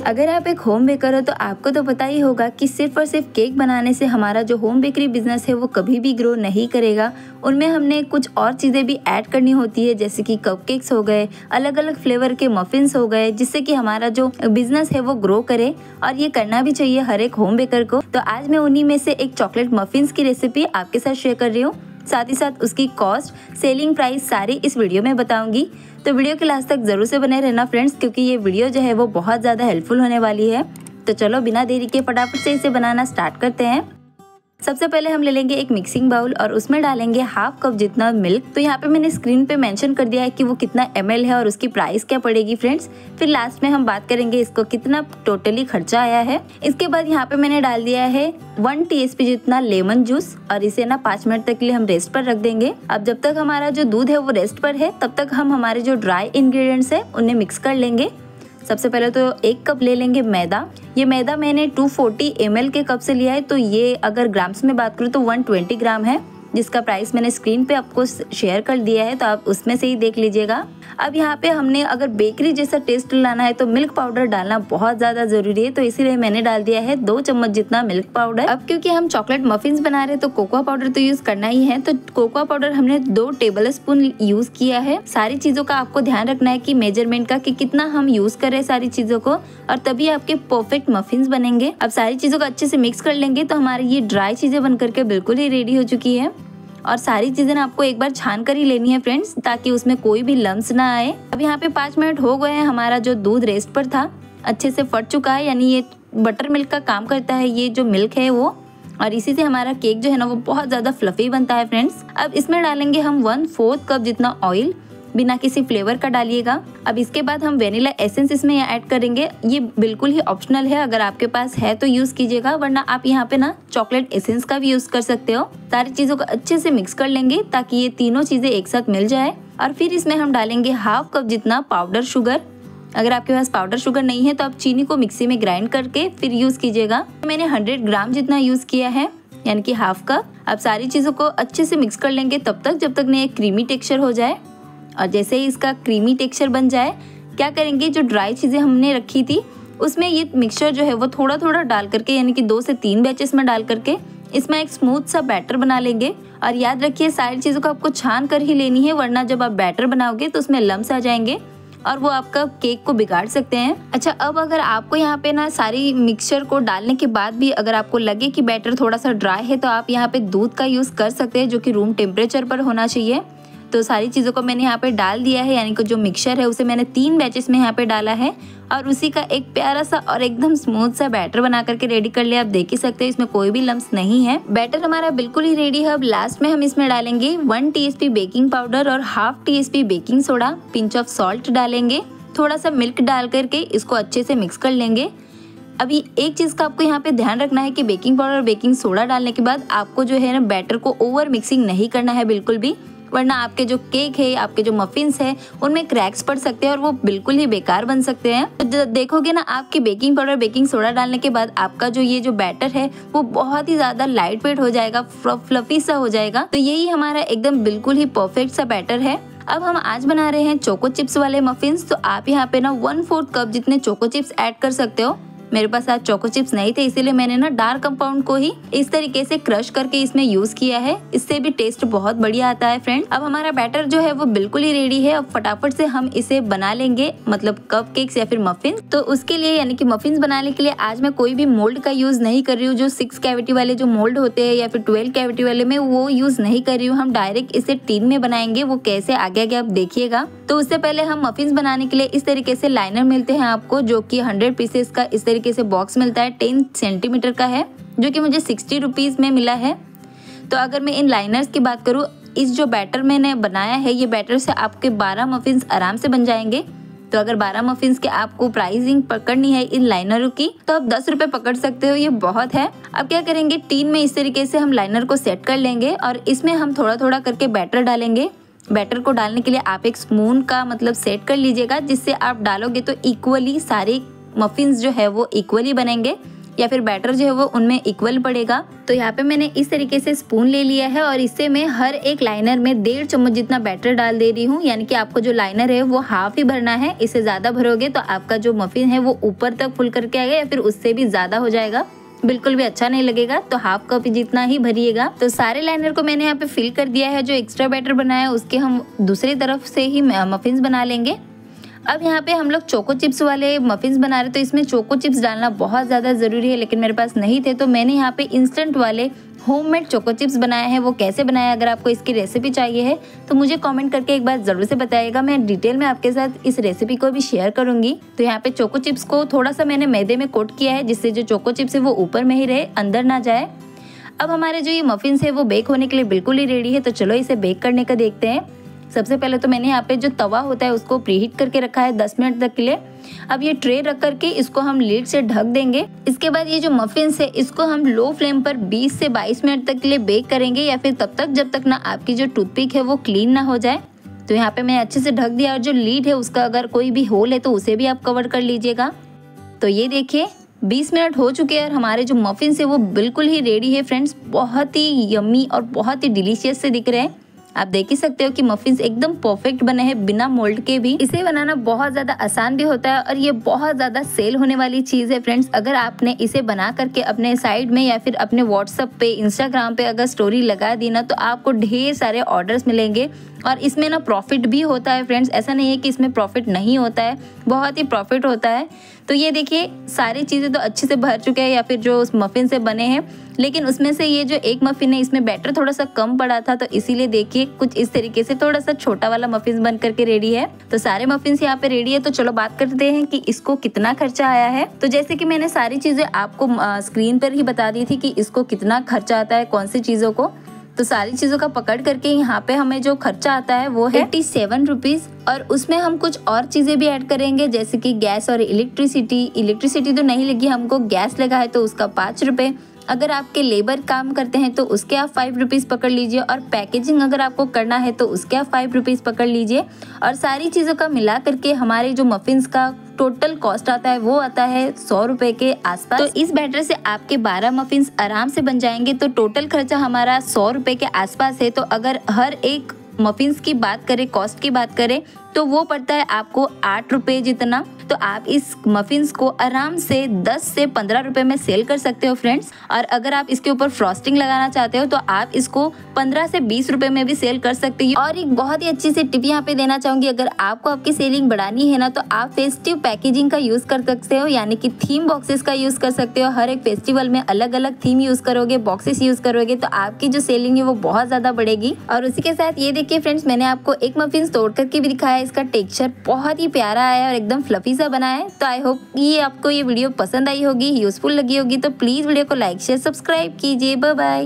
अगर आप एक होम बेकर हो तो आपको तो पता ही होगा कि सिर्फ और सिर्फ केक बनाने से हमारा जो होम बेकरी बिजनेस है वो कभी भी ग्रो नहीं करेगा। उनमें हमने कुछ और चीज़ें भी ऐड करनी होती है, जैसे कि कपकेक्स हो गए, अलग अलग फ्लेवर के मफिन्स हो गए, जिससे कि हमारा जो बिजनेस है वो ग्रो करे। और ये करना भी चाहिए हर एक होम बेकर को। तो आज मैं उन्हीं में से एक चॉकलेट मफिन्स की रेसिपी आपके साथ शेयर कर रही हूँ। साथ ही साथ उसकी कॉस्ट, सेलिंग प्राइस सारी इस वीडियो में बताऊंगी। तो वीडियो के लास्ट तक जरूर से बने रहना फ्रेंड्स, क्योंकि ये वीडियो जो है वो बहुत ज़्यादा हेल्पफुल होने वाली है। तो चलो बिना देरी के फटाफट से इसे बनाना स्टार्ट करते हैं। सबसे पहले हम ले लेंगे एक मिक्सिंग बाउल और उसमें डालेंगे हाफ कप जितना मिल्क। तो यहाँ पे मैंने स्क्रीन पे मेंशन कर दिया है कि वो कितना ml है और उसकी प्राइस क्या पड़ेगी फ्रेंड्स। फिर लास्ट में हम बात करेंगे इसको कितना टोटली खर्चा आया है। इसके बाद यहाँ पे मैंने डाल दिया है 1 TSP जितना लेमन जूस और इसे ना 5 मिनट तक के लिए हम रेस्ट पर रख देंगे। अब जब तक हमारा जो दूध है वो रेस्ट पर है, तब तक हम हमारे जो ड्राई इंग्रेडिएंट्स है उन्हें मिक्स कर लेंगे। सबसे पहले तो 1 कप ले लेंगे मैदा। ये मैदा मैंने 240 ml के कप से लिया है, तो ये अगर ग्राम्स में बात करूँ तो 120 ग्राम है, जिसका प्राइस मैंने स्क्रीन पे आपको शेयर कर दिया है, तो आप उसमें से ही देख लीजिएगा। अब यहाँ पे हमने अगर बेकरी जैसा टेस्ट लाना है तो मिल्क पाउडर डालना बहुत ज़्यादा ज़रूरी है, तो इसीलिए मैंने डाल दिया है 2 चम्मच जितना मिल्क पाउडर। अब क्योंकि हम चॉकलेट मफिन्स बना रहे हैं तो कोकोआ पाउडर तो यूज़ करना ही है, तो कोकोआ पाउडर हमने 2 टेबल स्पून यूज़ किया है। सारी चीज़ों का आपको ध्यान रखना है कि मेजरमेंट का कि कितना हम यूज़ करें सारी चीज़ों को, और तभी आपके परफेक्ट मफिन्स बनेंगे। अब सारी चीज़ों को अच्छे से मिक्स कर लेंगे तो हमारी ये ड्राई चीज़ें बन करके बिल्कुल ही रेडी हो चुकी है। और सारी चीज़ें ना आपको एक बार छान कर ही लेनी है फ्रेंड्स, ताकि उसमें कोई भी लम्स ना आए। अब यहाँ पे 5 मिनट हो गए हैं, हमारा जो दूध रेस्ट पर था अच्छे से फट चुका है, यानी ये बटर मिल्क का काम करता है ये जो मिल्क है वो, और इसी से हमारा केक जो है ना वो बहुत ज़्यादा फ्लफी बनता है फ्रेंड्स। अब इसमें डालेंगे हम 1/4 कप जितना ऑयल, बिना किसी फ्लेवर का डालिएगा। अब इसके बाद हम वेनिला एसेंस इसमें ऐड करेंगे। ये बिल्कुल ही ऑप्शनल है, अगर आपके पास है तो यूज़ कीजिएगा, वरना आप यहाँ पे ना चॉकलेट एसेंस का भी यूज़ कर सकते हो। सारी चीज़ों को अच्छे से मिक्स कर लेंगे ताकि ये तीनों चीज़ें एक साथ मिल जाए। और फिर इसमें हम डालेंगे हाफ कप जितना पाउडर शुगर। अगर आपके पास पाउडर शुगर नहीं है तो आप चीनी को मिक्सी में ग्राइंड करके फिर यूज़ कीजिएगा। मैंने 100 ग्राम जितना यूज़ किया है, यानी कि हाफ कप। अब सारी चीज़ों को अच्छे से मिक्स कर लेंगे तब तक जब तक नहीं एक क्रीमी टेक्सचर हो जाए। और जैसे ही इसका क्रीमी टेक्सचर बन जाए, क्या करेंगे, जो ड्राई चीज़ें हमने रखी थी उसमें ये मिक्सचर जो है वो थोड़ा थोड़ा डाल करके, यानी कि 2 से 3 बैचेस में डाल करके इसमें एक स्मूथ सा बैटर बना लेंगे। और याद रखिए सारी चीज़ों को आपको छान कर ही लेनी है, वरना जब आप बैटर बनाओगे तो उसमें लम्स आ जाएंगे और वो आपका केक को बिगाड़ सकते हैं। अच्छा, अब अगर आपको यहाँ पे ना सारी मिक्सचर को डालने के बाद भी अगर आपको लगे कि बैटर थोड़ा सा ड्राई है, तो आप यहाँ पे दूध का यूज़ कर सकते हैं, जो कि रूम टेम्परेचर पर होना चाहिए। तो सारी चीज़ों को मैंने यहाँ पे डाल दिया है, यानी कि जो मिक्सचर है उसे मैंने 3 बैचेस में यहाँ पे डाला है, और उसी का एक प्यारा सा और एकदम स्मूथ सा बैटर बना करके रेडी कर लिया। आप देख ही सकते हैं इसमें कोई भी लम्स नहीं है। बैटर हमारा बिल्कुल ही रेडी है। अब लास्ट में हम इसमें डालेंगे 1 TSP बेकिंग पाउडर और half TSP baking soda, pinch of salt डालेंगे, थोड़ा सा मिल्क डाल करके इसको अच्छे से मिक्स कर लेंगे। अभी एक चीज़ का आपको यहाँ पे ध्यान रखना है कि बेकिंग पाउडर और बेकिंग सोडा डालने के बाद आपको जो है ना बैटर को ओवर मिक्सिंग नहीं करना है बिल्कुल भी, वरना आपके जो केक है, आपके जो मफिन्स है उनमें क्रैक्स पड़ सकते हैं और वो बिल्कुल ही बेकार बन सकते हैं। तो देखोगे ना आपके बेकिंग पाउडर बेकिंग सोडा डालने के बाद आपका जो ये जो बैटर है वो बहुत ही ज़्यादा लाइट वेट हो जाएगा, फ्लफी सा हो जाएगा। तो यही हमारा एकदम बिल्कुल ही परफेक्ट सा बैटर है। अब हम आज बना रहे हैं चोको चिप्स वाले मफिन्स, तो आप यहाँ पे ना 1/4 कप जितने चोको चिप्स ऐड कर सकते हो। मेरे पास आज चोको चिप्स नहीं थे, इसीलिए मैंने ना डार्क कंपाउंड को ही इस तरीके से क्रश करके इसमें यूज किया है। इससे भी टेस्ट बहुत बढ़िया आता है फ्रेंड। अब हमारा बैटर जो है वो बिल्कुल ही रेडी है। अब फटाफट से हम इसे बना लेंगे, मतलब कप केक्स या फिर मफिन। तो उसके लिए यानी कि मफिन्स बनाने के लिए आज मैं कोई भी मोल्ड का यूज नहीं कर रही हूँ। जो 6 कैविटी वाले जो मोल्ड होते हैं या फिर 12 कैविटी वाले में वो यूज नहीं कर रही हूँ। हम डायरेक्ट इसे टीन में बनाएंगे। वो कैसे आगे आगे आप देखिएगा। तो उससे पहले हम मफिन्स बनाने के लिए इस तरीके से लाइनर मिलते हैं आपको, जो कि 100 पीसेस का इस तरीके से बॉक्स मिलता है। 10 सेंटीमीटर का है, जो कि मुझे 60 रुपीज में मिला है। तो अगर मैं इन लाइनर्स की बात करूँ, इस जो बैटर मैंने बनाया है ये बैटर से आपके 12 मफिन्स आराम से बन जाएंगे। तो अगर 12 मफिन्स के आपको प्राइसिंग पकड़नी है इन लाइनरों की तो आप 10 रुपए पकड़ सकते हो, ये बहुत है। अब क्या करेंगे, टीन में इस तरीके से हम लाइनर को सेट कर लेंगे और इसमें हम थोड़ा थोड़ा करके बैटर डालेंगे। बैटर को डालने के लिए आप एक स्पून का मतलब सेट कर लीजिएगा, जिससे आप डालोगे तो इक्वली सारे मफिन्स जो है वो इक्वली बनेंगे। या फिर बैटर जो है वो उनमें इक्वल पड़ेगा। तो यहाँ पे मैंने इस तरीके से स्पून ले लिया है और इससे मैं हर एक लाइनर में 1.5 चम्मच जितना बैटर डाल दे रही हूँ। यानी कि आपको जो लाइनर है वो हाफ ही भरना है, इससे ज़्यादा भरोगे तो आपका जो मफिन है वो ऊपर तक फुल करके आएगा या फिर उससे भी ज़्यादा हो जाएगा, बिल्कुल भी अच्छा नहीं लगेगा। तो हाफ कप जितना ही भरिएगा। तो सारे लाइनर को मैंने यहाँ पे फिल कर दिया है। जो एक्स्ट्रा बैटर बनाया है उसके हम दूसरी तरफ से ही मफिन्स बना लेंगे। अब यहाँ पे हम लोग चोको चिप्स वाले मफिन्स बना रहे, तो इसमें चोको चिप्स डालना बहुत ज़्यादा ज़रूरी है, लेकिन मेरे पास नहीं थे तो मैंने यहाँ पे इंस्टेंट वाले होममेड चोको चिप्स बनाए हैं। वो कैसे बनाया, अगर आपको इसकी रेसिपी चाहिए है तो मुझे कमेंट करके एक बार ज़रूर से बताइएगा। मैं डिटेल में आपके साथ इस रेसिपी को भी शेयर करूँगी। तो यहाँ पे चोको चिप्स को थोड़ा सा मैंने मैदे में कोट किया है, जिससे जो चोको चिप्स है वो ऊपर में ही रहे, अंदर ना जाए। अब हमारे जो ये मफिन्स है वो बेक होने के लिए बिल्कुल ही रेडी है। तो चलो इसे बेक करने का देखते हैं। सबसे पहले तो मैंने यहाँ पे जो तवा होता है उसको प्रीहीट करके रखा है 10 मिनट तक के लिए। अब ये ट्रे रख करके इसको हम लीड से ढक देंगे। इसके बाद ये जो मफिन्स है इसको हम लो फ्लेम पर 20 से 22 मिनट तक के लिए बेक करेंगे, या फिर तब तक जब तक ना आपकी जो टूथपिक है वो क्लीन ना हो जाए। तो यहाँ पे मैं अच्छे से ढक दिया और जो लीड है उसका अगर कोई भी होल है तो उसे भी आप कवर कर लीजिएगा। तो ये देखिए 20 मिनट हो चुके हैं और हमारे जो मफिन्स है वो बिल्कुल ही रेडी है फ्रेंड्स। बहुत ही यम्मी और बहुत ही डिलीशियस से दिख रहे हैं। आप देख ही सकते हो कि मफिन्स एकदम परफेक्ट बने हैं बिना मोल्ड के भी। इसे बनाना बहुत ज़्यादा आसान भी होता है और ये बहुत ज़्यादा सेल होने वाली चीज़ है फ्रेंड्स। अगर आपने इसे बना करके अपने साइड में या फिर अपने व्हाट्सएप पे, इंस्टाग्राम पे अगर स्टोरी लगा दी ना तो आपको ढेर सारे ऑर्डर्स मिलेंगे। और इसमें ना प्रॉफिट भी होता है फ्रेंड्स, ऐसा नहीं है कि इसमें प्रॉफिट नहीं होता है, बहुत ही प्रॉफिट होता है। तो ये देखिए सारी चीज़ें तो अच्छे से भर चुके हैं या फिर जो उस मफिन से बने हैं, लेकिन उसमें से ये जो एक मफिन है इसमें बैटर थोड़ा सा कम पड़ा था, तो इसीलिए देखिए कुछ इस तरीके से थोड़ा सा छोटा वाला मफिन बन करके रेडी है। तो सारे मफिन्स यहाँ पे रेडी है। तो चलो बात करते हैं कि इसको कितना खर्चा आया है। तो जैसे कि मैंने सारी चीज़ें आपको स्क्रीन पर ही बता दी थी कि इसको कितना खर्चा आता है कौन सी चीज़ों को। तो सारी चीज़ों का पकड़ करके यहाँ पे हमें जो खर्चा आता है वो है 87 रुपीज़। और उसमें हम कुछ और चीज़ें भी ऐड करेंगे, जैसे कि गैस और इलेक्ट्रिसिटी तो नहीं लगी हमको, गैस लगा है तो उसका 5 रुपये। अगर आपके लेबर काम करते हैं तो उसके आप 5 रुपीज़ पकड़ लीजिए, और पैकेजिंग अगर आपको करना है तो उसके आप 5 रुपीज़ पकड़ लीजिए। और सारी चीज़ों का मिला करके हमारे जो मफिन्स का टोटल कॉस्ट आता है वो आता है 100 रुपये के आसपास। तो इस बैटर से आपके 12 मफिन्स आराम से बन जाएंगे। तो टोटल खर्चा हमारा 100 रुपये के आसपास है। तो अगर हर एक मफिन्स की बात करें, कॉस्ट की बात करें, तो वो पड़ता है आपको 8 रुपये जितना। तो आप इस मफिन्स को आराम से 10 से 15 रुपये में सेल कर सकते हो फ्रेंड्स। और अगर आप इसके ऊपर फ्रॉस्टिंग लगाना चाहते हो तो आप इसको 15 से 20 रुपये में भी सेल कर सकते हो। और एक बहुत ही अच्छी सी टिप यहाँ पे देना चाहूँगी, अगर आपको आपकी सेलिंग बढ़ानी है ना तो आप फेस्टिव पैकेजिंग का यूज़ कर सकते हो, यानी कि थीम बॉक्सेस का यूज़ कर सकते हो। हर एक फेस्टिवल में अलग अलग थीम यूज़ करोगे, बॉक्सेस यूज़ करोगे तो आपकी जो सेलिंग है वो बहुत ज़्यादा बढ़ेगी। और उसी के साथ ये देखिए फ्रेंड्स, मैंने आपको एक मफिन्स तोड़ करके भी दिखाया है। इसका टेक्सचर बहुत ही प्यारा है और एकदम फ्लफी सा बना है। तो आई होप ये आपको ये वीडियो पसंद आई होगी, यूजफुल लगी होगी। तो प्लीज़ वीडियो को लाइक शेयर सब्सक्राइब कीजिए। Bye bye.